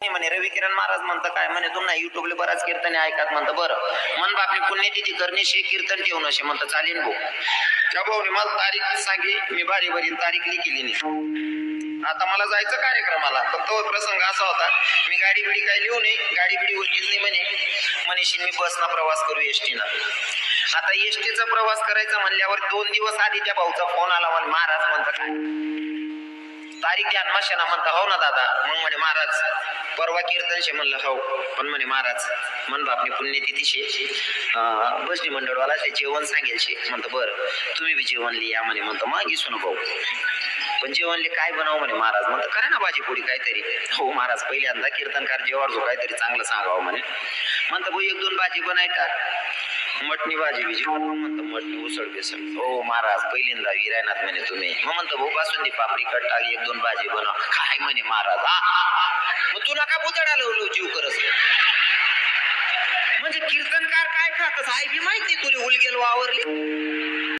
म्हणे रवी किरण महाराज म्हणतं काय म्हणे तुम्हाला युट्यूबला बराच कीर्तन ऐकत म्हणतं बरं मन बापली पुण्यतिथी करण्याशी कीर्तन ठेवून असे म्हणतं चालीन भाऊ त्या भाऊने मला तारीख सांगी मी बारी बारी तारीख लिहिली नाही आता मला जायचं कार्यक्रमाला फक्त प्रसंग असा होता मी गाडी बिडी काय लिहू नये गाडी बिडी उलटीच नाही म्हणेशी मी बसना प्रवास करू एसटीनं आता एसटीचा प्रवास करायचा म्हणल्यावर 2 दिवस आधी त्या भाऊचा फोन आला मला महाराज म्हणतं काय तारीख घ्या माशाना म्हणता हो ना दादा मग म्हणे महाराज परवा कीर्तनशे म्हणलं हो पण म्हणे महाराज मन बापनी पुण्यतिथीशे बसली मंडळवाला जेवण सांगेल शे म्हणतं बरं तुम्ही बी जेवण लिया म्हणे म्हणतं मग इसू भाऊ पण जेवणले काय बनाव म्हणे महाराज म्हणतं करा ना भाजी पोळी काहीतरी हो महाराज पहिल्यांदा कीर्तनकार जेवण जो काहीतरी चांगलं सांगावं म्हणे म्हणतं भाऊ 1-2 भाजी बनायटा मटणी भाजी बिजी म्हणतो मटणी उसळ बेसन हो महाराज पहिल्यांदा विरायनात म्हणे तुम्ही मग म्हणतो भाऊ बासुंदी पापडी कट टाक 1-2 भाजी बनव काय म्हणे महाराज मग तुला का बुतडा लवलो जीव करस म्हणजे कीर्तनकार काय खातस आई बी माहिती तुला उलगेल वावरली